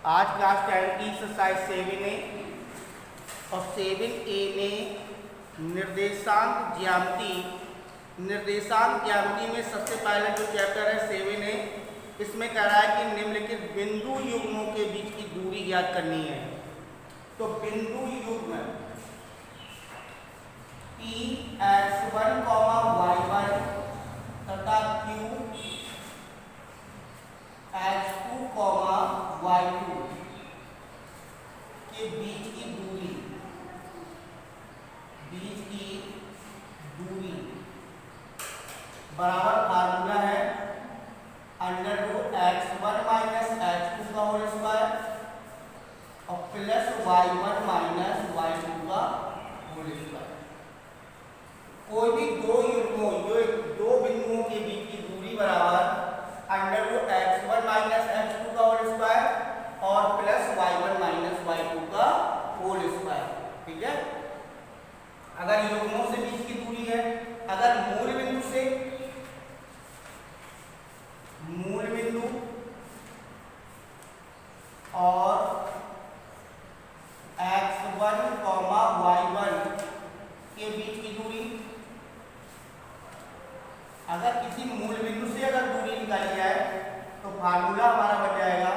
आज क्लास 10 की exercise 7A और 7A में निर्देशांक ज्यामिति में सबसे पहले जो चैप्टर है 7A, इसमें कह रहा है कि निम्नलिखित बिंदु युग्मों के बीच की दूरी ज्ञात करनी है। तो बिंदु युग्म Px1, y1 तथा Qx2, y2 के बीच की दूरी बराबर फार्मूला है √x1 माइनस x2 का होल स्क्वायर और प्लस y1 माइनस y2 का होल स्क्वायर। कोई भी दो बिंदुओं के बीच की दूरी बराबर √x1 माइनस x2 का होल स्क्वायर और प्लस y1 माइनस y2 का होल स्क्वायर। ठीक है, अगर युग्मों से बीच की दूरी है, अगर मूल बिंदु और x1, y1 के बीच की दूरी, अगर किसी मूल बिंदु से अगर दूरी निकाली जाए तो फार्मूला हमारा बन जाएगा,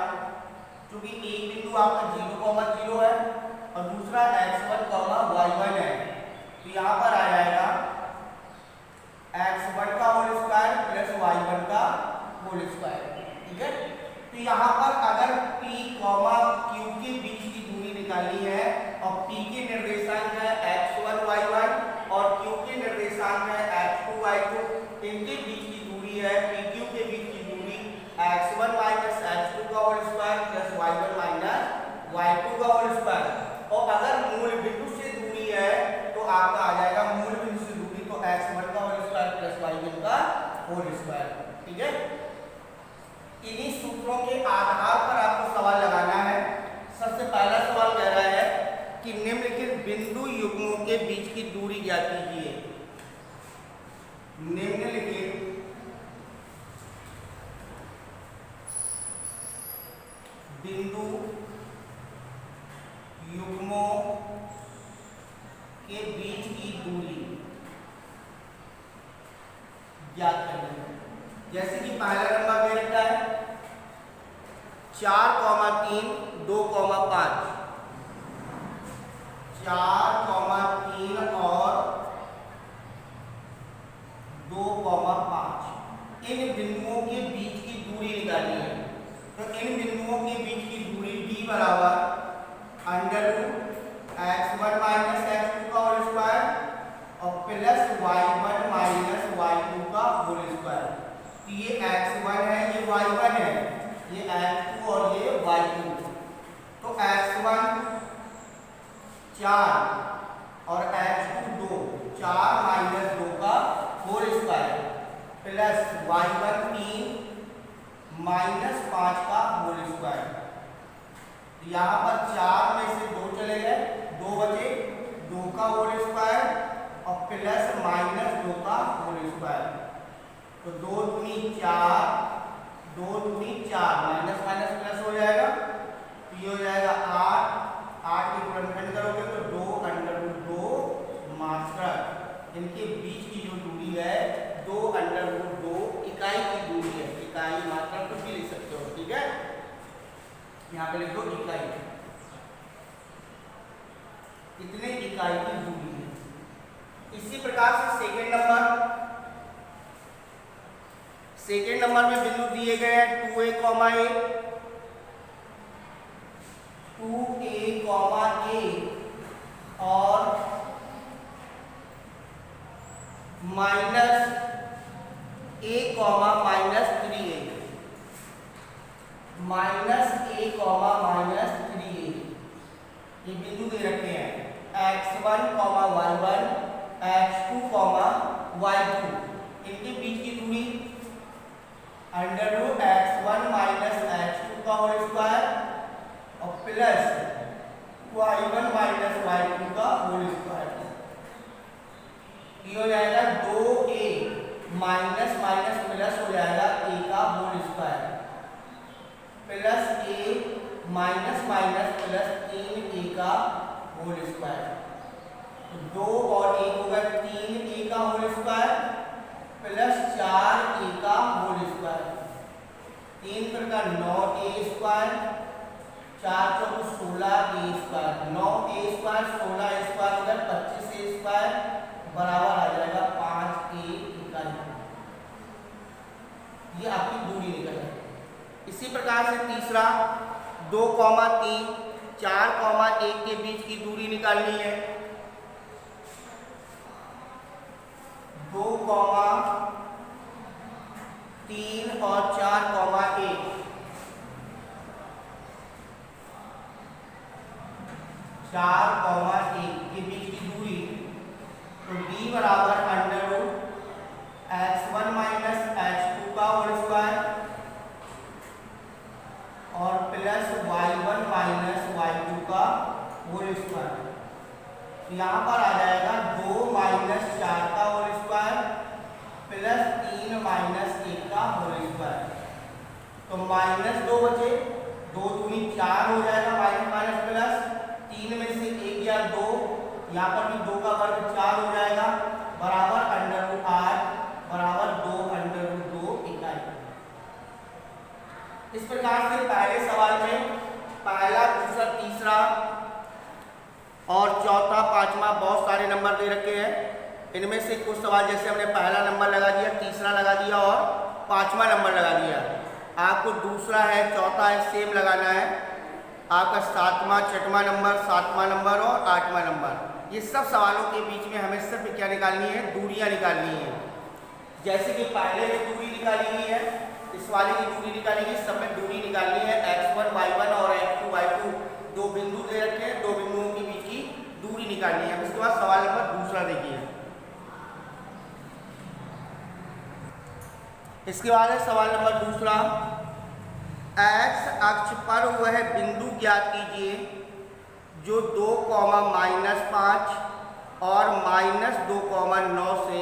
क्योंकि एक बिंदु आपका 0,0 है और दूसरा x1, y1 है, तो यहाँ पर आ जाएगा x1 का होल स्क्वायर प्लस y1 का होल स्क्वायर। ठीक है, तो यहाँ पर अगर P, Q के बीच की दूरी निकालनी है और P के निर्देशांक है x1, y1 और Q के निर्देशांक है x2, y2, इनके बीच की दूरी है PQ के बीच की दूरी x1 माइनस x2 का whole square plus y1 minus y2 का होल स्क्वायर। और अगर मूल बिंदु से दूरी है तो आपका आ जाएगा मूल बिंदु से दूरी तो x1 का होल स्क्वायर प्लस y1 का होल स्क्वायर। ठीक है, इन्हीं सूत्रों के आधार पर आपको सवाल लगाना है। सबसे पहला सवाल कह रहा है कि निम्नलिखित बिंदु युग्मों के बीच की दूरी ज्ञात कीजिए। निम्नलिखित बिंदु युग्मों के बीच की दूरी ज्ञात करनी है। जैसे कि पहला नंबर दे रखा है 4,3, 2,5, 4,3 और 2,5, इन बिंदुओं के बीच की दूरी निकालनी है। तो इन बिंदुओं के बीच की दूरी d बराबर √x1 माइनस x2 का होल स्क्वायर और प्लस y1 माइनस y2 का होल स्क्वायर। तो ये x1 है, ये y1 है, ये x2 और ये y2। तो x1 4 और x2 2, 4 माइनस 2 का whole square plus y1 3 minus 5 का होल स्क्वायर। यहाँ पर 4 में से 2 चले गए, 2 बचे, 2 का होल स्क्वायर और प्लस माइनस 2 का होल स्क्वायर। तो 2 दूनी 4, 2 दूनी 4, माइनस माइनस प्लस हो जाएगा, तो ये हो जाएगा 8, 8 की गुणनखंड करोगे तो 2√2 मात्रक। इनके बीच की जो दूरी है 2√2 इकाई की दूरी है। इकाई मात्रक कुछ भी लिख सकते हो। ठीक है, यहाँ पे लिख दो इकाई, कितने इकाई की दूरी है। इसी प्रकार से सेकेंड नंबर में बिंदु दिए गए हैं 2a, a, 2a, a और minus a, minus 3a, minus a, minus 3a, ये बिंदु दे रखे हैं x1, y1, x2, y2, इनके बीच की दूरी √x1 माइनस x2 का होल स्क्वायर और प्लस y1 माइनस y2 का होल स्क्वायर। ये हो जाएगा 2a माइनस माइनस प्लस हो जाएगा a का whole square plus a minus minus plus 3a का होल स्क्वायर, 2 और 1 होगा 3a का होल स्क्वायर प्लस 4a का होल स्क्वायर, 3 प्रकार 9a स्क्वायर, 4 चौक 16a square, 9a square 16a square हो गया 25a स्क्वायर बराबर आ जाएगा 5a इकाई। ये आपकी दूरी निकल है। इसी प्रकार से तीसरा 2, 3, 4, 1 के बीच की दूरी निकालनी है। 2, 3 और 4, 1, 4, 1 के बीच की दूरी, तो d बराबर under root x1 minus x2 का होल स्क्वायर और प्लस y1 माइनस y2 का होल स्क्वायर। यहाँ पर आ जाएगा 2 माइनस 4 का होल स्क्वायर प्लस 3 माइनस 1 का होल स्क्वायर। तो माइनस 2 बचे, 2 दूनी 4 हो जाएगा, माइनस माइनस प्लस 3 में से 1 या 2, यहाँ पर भी 2 का वर्ग 4 हो जाएगा बराबर अंडर रूट 8 बराबर 2 अंडर रूट 2 इकाई। इस प्रकार से पहले सवाल में पहला, दूसरा, तीसरा और चौथा, पांचवा बहुत सारे नंबर दे रखे हैं। इनमें से कुछ सवाल जैसे हमने पहला नंबर लगा दिया, तीसरा लगा दिया और पांचवा नंबर लगा दिया। आपको दूसरा है, चौथा है, सेम लगाना है। आपका सातवां, छठवां नंबर, सातवां नंबर और आठवां नंबर, ये सब सवालों के बीच में हमें सिर्फ क्या निकालनी है, दूरियां निकालनी है। जैसे कि पहले में दूरी निकाली हुई है, इस वाले की दूरी निकालेंगे, सब में दूरी निकालनी है। x1 y1 और x2 y2 दो बिंदु दे रखे हैं, दो बिंदुओं के बीच की दूरी निकालनी है। अब इसके बाद सवाल नंबर दूसरा देखिए। इसके बाद है सवाल नंबर दूसरा, x अक्ष पर वह बिंदु ज्ञात कीजिए जो 2, -5 और -2, 9 से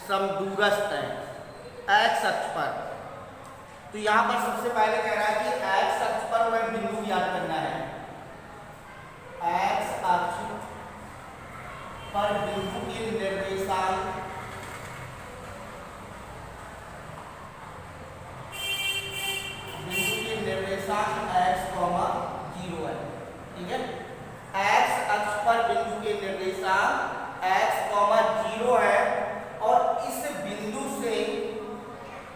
समदूरस्थ है x अक्ष पर। तो यहाँ पर सबसे पहले कह रहा है कि x अक्ष पर वह बिंदु ज्ञात करना है। x अक्ष पर बिंदु के निर्देशांक x, 0 है। ठीक है, x अक्ष पर बिंदु के निर्देशांक x, 0 है और इस बिंदु से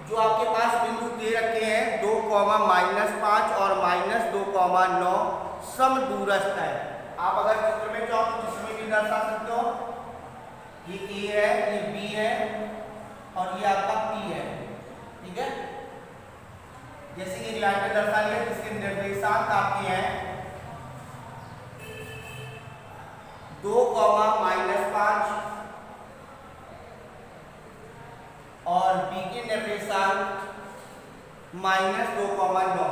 जो आपके पास बिंदु दे रखे हैं 2, -5 और -2, 9 समदूरस्थ है। आप अगर चित्र में चाहो तो जिसमें भी दर्शा सकते हो। ये a है, ये b है और ये आपका p है। ठीक है, जैसे कि लाइन में दर्शा लिया, जिसके निर्देशांक आपके हैं 2, -5 और b के निर्देशांक -2, 9।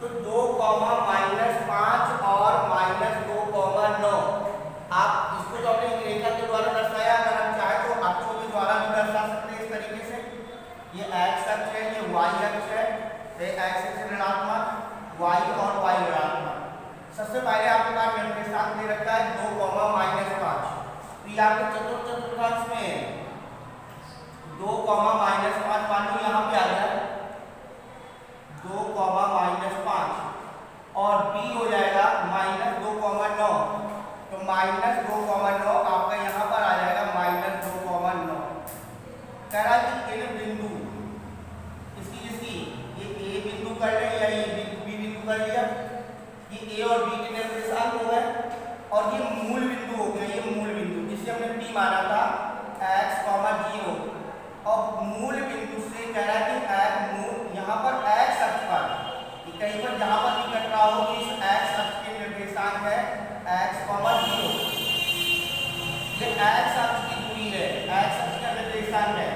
तो 2, -5 और -2, 9, आप इसको जो आपने रेखा के द्वारा दर्शाया, अगर हम चाहे तो अक्षों के द्वारा भी दर्शा सकते हैं इस तरीके से। ये x अक्ष है, ये y अक्ष है, x अक्ष ऋणात्मक, y और y ऋणात्मक। सबसे पहले आपके पास निर्देशांक दे रखा है 2, -5। तो ये आपके चतुर्थांश में है 2, -5, मान लो यहाँ पे आ गया 2, -5 और b हो जाएगा -2, 9। तो -2, 9 आपका यहाँ पर आ जाएगा -2, 9। कह रहा है कि इन बिंदु इसकी जिसकी ये a बिंदु कर ले या ये b बिंदु कर लिया, ये a और b के निर्देशांक हो गए और ये मूल बिंदु हो गया। ये मूल बिंदु जिसे हमने p माना था x, 0 और मूल बिंदु से कह रहा है कि मूल यहाँ पर x अक्ष पर कहीं पर जहाँ पर भी कट रहा हो तो इस x अक्ष के निर्देशांक है x, 0। ये x अक्ष की दूरी है, x अक्ष का निर्देशांक है।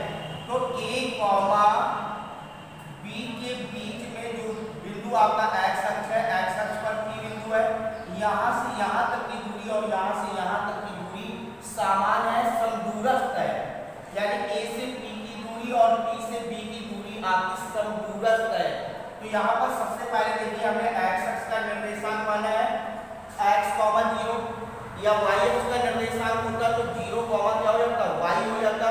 तो a, b के बीच में जो बिंदु आपका x अक्ष है, x अक्ष पर p बिंदु है, यहाँ से यहाँ तक की दूरी और यहाँ से यहाँ तक की दूरी समान है, समदूरस्थ है। यानी a से p की दूरी और p से b की दूरी आपकी समदूरस्थ है। यहाँ पर सबसे पहले देखिए हमने एक्स अक्ष का निर्देशांक माना है x, 0 या y अक्ष का निर्देशांक होता तो 0, क्या हो जाता y हो जाता।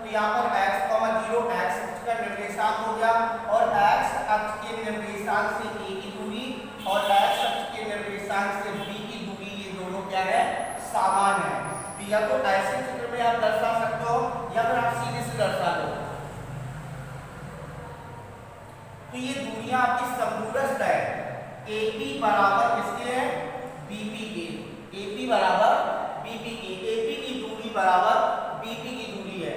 तो यहाँ पर x, 0 x अक्ष का निर्देशांक हो गया और x अक्ष के निर्देशांक से a की दूरी और x अक्ष के निर्देशांक से b की दूरी ये दोनों क्या है समान है। तो या तो ऐसे चित्र में आप दर्शा सकते हो या फिर आप सीधे से दर्शा दो। तो ये दूरियां आपकी समदूरस्थ है AP बराबर किसके है BP के। AP बराबर BP के, AP की दूरी बराबर BP की दूरी है।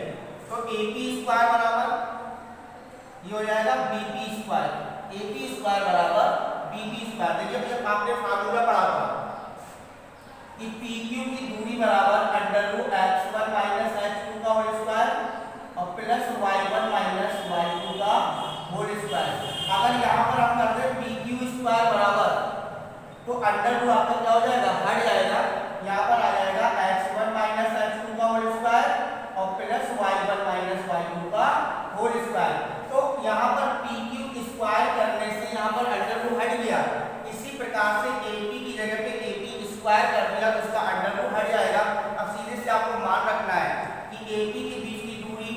तो AP स्क्वायर बराबर ये हो जाएगा BP स्क्वायर। AP स्क्वायर बराबर BP स्क्वायर। देखिए जब आपने फार्मूला पढ़ा था कि PQ की दूरी बराबर √x1 - x2 का होल स्क्वायर और प्लस y1 - y2 का होल स्क्वायर। अगर यहाँ पर हम करते हैं PQ स्क्वायर बराबर तो अंडर आपका क्या हो जाएगा हट जाएगा। यहाँ पर आ जाएगा x1 - x2 का होल स्क्वायर और प्लस y1 - y2 का होल स्क्वायर। तो यहाँ पर PQ स्क्वायर करने से यहाँ पर अंडर हट गया। इसी प्रकार से AP की जगह पे AP स्क्वायर कर दिया तो उसका अंडर हट जाएगा। अब सीधे से आपको मान रखना है कि AP के बीच की दूरी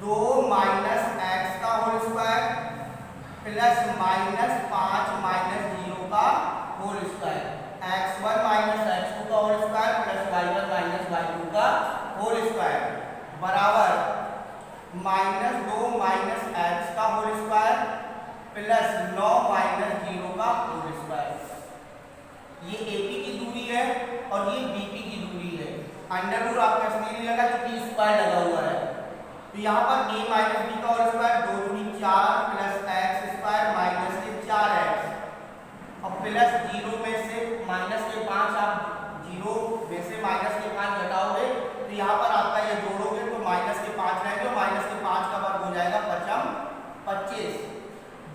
2 - x का होल स्क्वायर प्लस -5 - 0 का होल स्क्वायर। x1 - x2 का whole square plus y1 - y2 का होल स्क्वायर बराबर -2 - x का होल स्क्वायर प्लस 9 - 0 का होल स्क्वायर। ये AP की दूरी है और ये BP की दूरी है। अंडर रूट आपका इसलिए नहीं लगा क्योंकि स्क्वायर लगा हुआ है। तो यहाँ पर a - b का होल स्क्वायर 2 दूनी 4 प्लस x स्क्वायर माइनस के 4x और प्लस 0 में से माइनस के 5 आप 0 में से माइनस के 5 घटाओगे तो यहाँ पर आपका ये जोड़ोगे तो माइनस के 5 रहेंगे। माइनस के 5 का वर्ग हो जाएगा 25।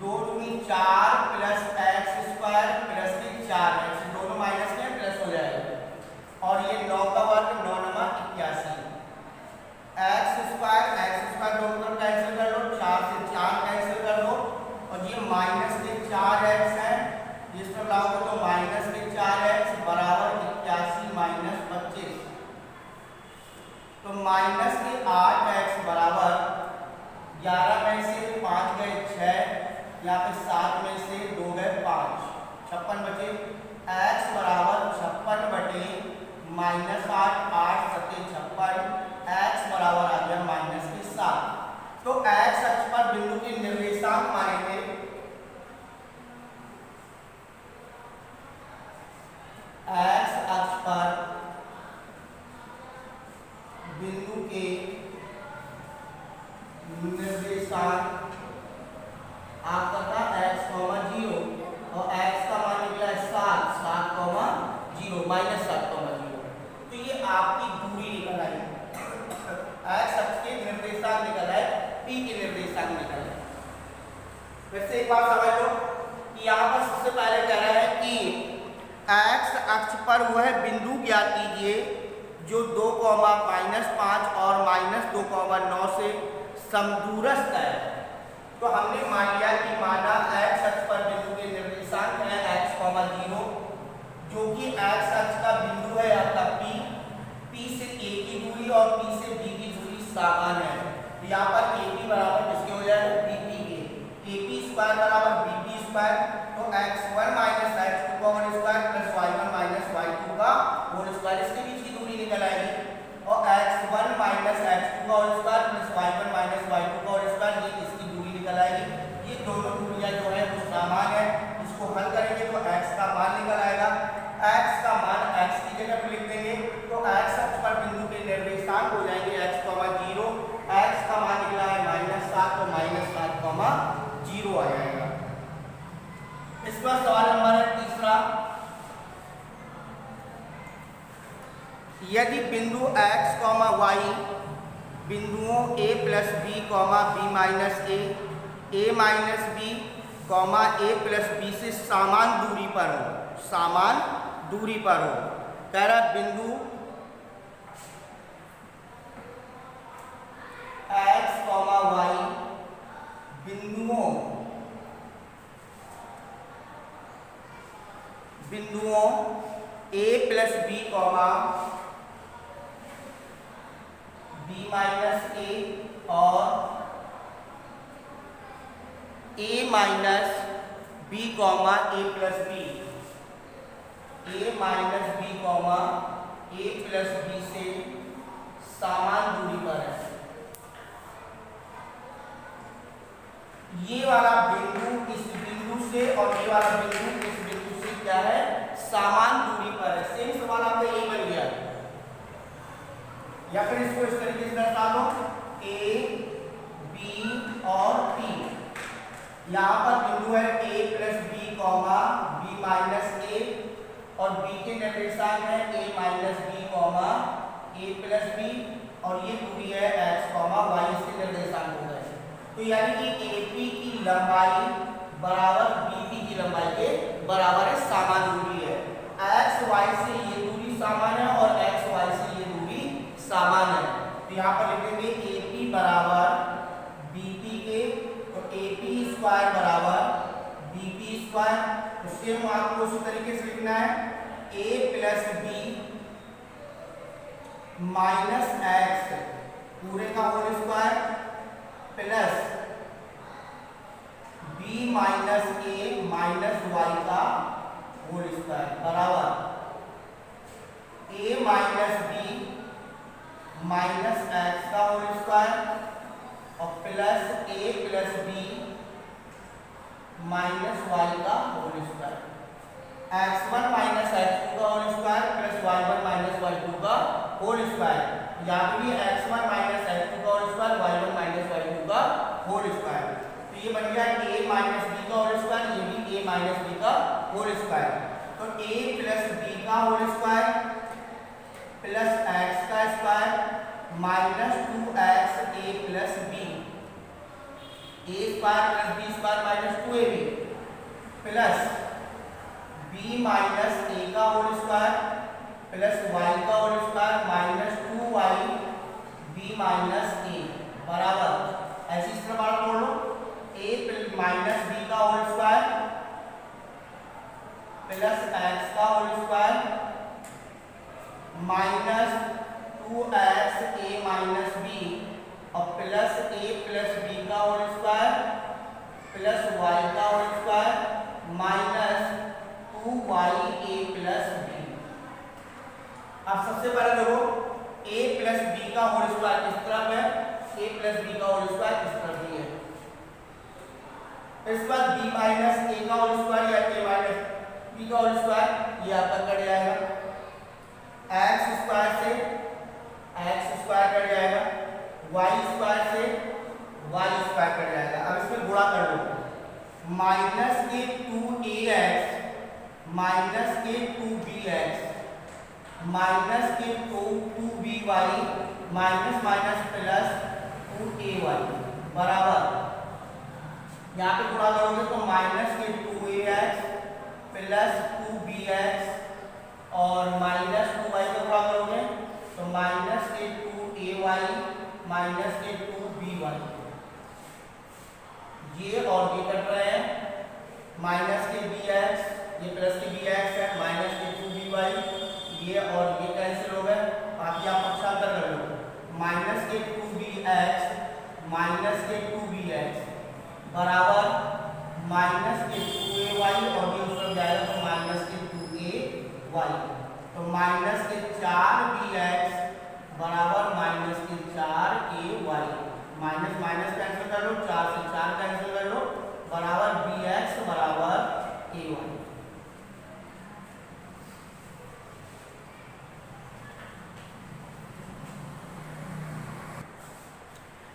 2 दूनी 4 प्लस x स्क्वायर प्लस के 4x दोनों माइनस के प्लस हो जाएगा और ये 9 का वर्ग 9 - 81 x स्क्वायर दोनों तरफ कैंसिल कर लो 4 से 4 कैंसिल कर दो और ये माइनस के 4x है जिस पर लाओगे तो माइनस के 4x बराबर 81 - 25। तो माइनस के 8x बराबर 11 में से 5 गए 6 यहाँ पे 7 में से 2 गए 5 56 बचे। x बराबर 56 बटे -8 8 सत्ते 56 x बराबर आ गया माइनस के 7। तो x अक्ष पर बिंदु के निर्देशांक माने थे x अक्ष पर बिंदु के निर्देशांक आपका था x, 0 और x का मान निकला 7 7, 0 -7, 0। तो ये आपकी दूरी निकल आई। x अक्ष के निर्देशांक निकल आए, p के निर्देशांक निकल आए। वैसे एक बात समझ लो कि यहाँ पर सबसे पहले कह रहा है कि x अक्ष पर वह बिंदु ज्ञात कीजिए जो 2, -5 और -2, 9 से समदूरस्थ है। तो हमने मान लिया कि माना x अक्ष पर बिंदु के निर्देशांक है x, 0 जो कि x अक्ष का बिंदु है आपका p से a की दूरी और p से b की दूरी समान है। तो यहाँ पर AP बराबर किसके हो जाएगा BP के। AP स्क्वायर बराबर BP स्क्वायर। तो x1 - x2 का whole square plus y1 - y2 का होल स्क्वायर इसके बीच की दूरी निकल आएगी और x1 - x2 का whole square plus y1 - y2 का होल स्क्वायर ये इसकी दूरी निकल आएगी। ये दोनों दूरियां जो है वो समान है। इसको हल करेंगे तो x का मान निकल आएगा। x का मान x की जगह पे लिख देंगे तो x अक्ष पर बिंदु के निर्देशांक हो जाएंगे x, 0 x का मान निकला है -7 तो -7, 0 आ जाएगा। इसका सवाल नंबर है तीसरा, यदि बिंदु x, y बिंदुओं a plus b, b minus a, minus b, a plus b से समान दूरी पर हो, कह रहा बिंदु x, y बिंदुओं बिंदुओं a plus B comma b minus A और a minus B comma A plus B, a minus B comma A plus B से समान दूरी पर है। ये वाला बिंदु इस बिंदु से और ये वाला बिंदु इस बिंदु से क्या है, समान दूरी पर है। सेम सवाल आपका यही बन गया, या फिर इसको इस तरीके से दर्शा दो ए बी और पी। यहाँ पर बिंदु है a plus B comma B minus A और b के निर्देशांक है a minus B comma A plus B और ये दूरी है x कॉमा y, इसके निर्देशांक हो गए। तो यानी कि AP की लंबाई बराबर BP की लंबाई के बराबर है, समान दूरी है। x y से ये दूरी समान है और x y से ये दूरी समान है। तो यहाँ पर लिखेंगे AP बराबर BP के, तो AP स्क्वायर बराबर BP स्क्वायर। तो सेम आपको उसी तरीके से लिखना है a plus B minus X पूरे का whole square plus b minus A minus Y का होल स्क्वायर बराबर a minus B minus X का होल स्क्वायर और plus a plus B minus Y का whole square, x1 minus x2 का whole square plus y1 minus y2 का whole square. यहाँ पे भी x1 माइनस x2 का whole square, y1 minus y2 का होल स्क्वायर। तो ये बन गया a माइनस b का होल स्क्वायर, ये भी a माइनस b का होल स्क्वायर। तो a प्लस b का होल स्क्वायर प्लस x का square minus 2x a plus b, a square plus b square minus 2ab plus b minus a का whole square plus y का whole square minus 2y b minus a बराबर, ऐसी इस तरह बात बोल लो a माइनस b का होल स्क्वायर प्लस x का whole square minus 2x a minus b और प्लस a प्लस b का होल स्क्वायर प्लस y का whole square minus 2y a plus b। अब सबसे पहले देखो a प्लस b का होल स्क्वायर इस तरफ है, a प्लस b का होल स्क्वायर इस तरफ भी है। इस बाद b माइनस a का होल स्क्वायर या a माइनस b का होल स्क्वायर ये आपका कट जाएगा, x स्क्वायर से x स्क्वायर कट जाएगा, y स्क्वायर से y स्क्वायर कट जाएगा। अब इसमें गुणा कर लो, माइनस के 2ax माइनस के 2bx माइनस के 2by minus minus plus 2ay बराबर, यहाँ पे गुणा करोगे तो माइनस के 2ax प्लस 2bx और माइनस 2y का गुणा करोगे तो माइनस के 2ay माइनस के 2by, ये और ये कट रहे हैं, माइनस के bx ये प्लस के bx है माइनस के 2by, ये और ये कैंसिल हो गए। बाकी आप पक्षांतर कर लो, माइनस के 2bx माइनस के 2bx बराबर माइनस के 2ay और ये उसमें जाएगा तो माइनस के 2ay, तो माइनस के 4bx बराबर माइनस के 4ay, माइनस माइनस कैंसिल कर लो, 4 से 4 कैंसिल कर लो बराबर bx बराबर ay।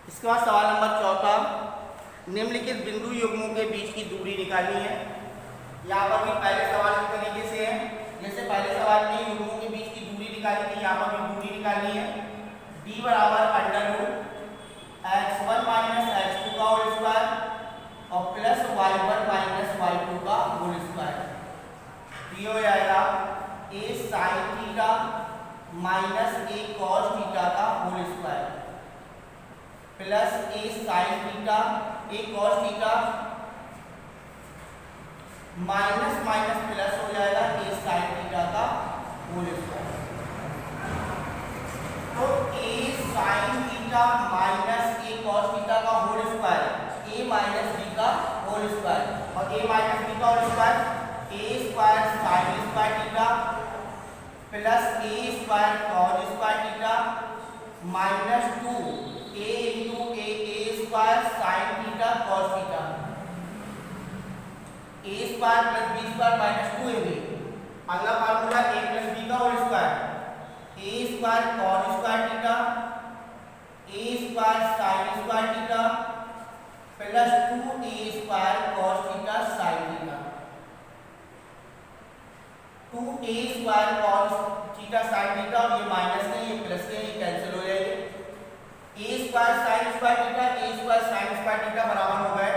इसके बाद सवाल नंबर 4, निम्नलिखित बिंदु युग्मों के बीच की दूरी निकालनी है। यहाँ पर भी पहले सवाल इस तरीके से है, जैसे पहले सवाल में युग्मों के बीच की दूरी निकाली थी, यहाँ पर भी दूरी निकालनी है। d बराबर under root x1 minus x2 का होल स्क्वायर और प्लस y1 माइनस y2 का होल स्क्वायर। ये हो जाएगा a sin theta minus a cos theta का whole square plus a sin theta a cos theta minus minus plus हो जाएगा a whole square और a माइनस b का whole square a square sine square theta plus a square cos square theta minus 2 a into a square sine theta cos theta a square plus b square minus 2ab। अगला formula a plus b का whole square a square cos square theta a square sine square theta plus 2a square cos theta sine theta. 2a square cos theta sine theta और ये minus है ये plus है ये cancel हो जाएंगे। a square sine square theta a square sine square theta बराबर हो गए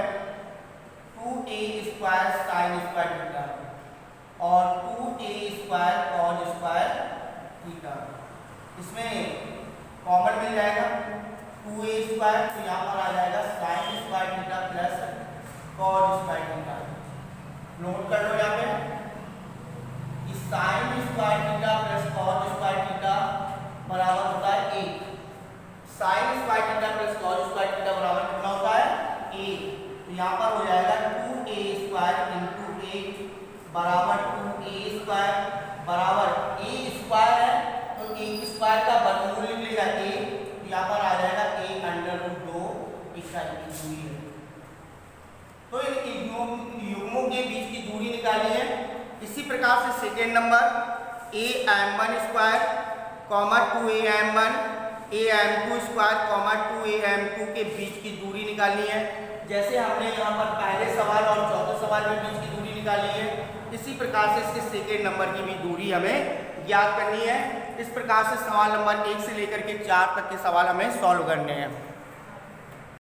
2a square sine square theta और 2a square cos square theta. इसमें कॉमन मिल जाएगा 2a स्क्वायर तो यहाँ पर आ जाएगा sign square theta plus cos square theta. Note कर लो यहाँ पे sign square theta plus cos square theta बराबर होता है 1। Sign square theta plus cos square theta बराबर कितना होता है 1। तो यहाँ पर हो जाएगा 2a स्क्वायर इंटू 1 बराबर 2a स्क्वायर बराबर a स्क्वायर है तो 1 स्क्वायर का वर्गमूल लिख लेगा a तो यहाँ पर आ जाएगा a अंडर रूट 2 इस साइड की दूरी है। तो इन युग्मों के बीच की दूरी निकाली है। इसी प्रकार से second number am1 square comma 2am1 am2 square comma 2am2 के बीच की दूरी निकालनी है। जैसे हमने यहाँ पर पहले सवाल और चौथे सवाल में बीच की दूरी निकाली है इसी प्रकार से इसके सेकेंड नंबर की भी दूरी हमें ज्ञात करनी है। इस प्रकार से सवाल नंबर 1 से लेकर के 4 तक के सवाल हमें सॉल्व करने हैं।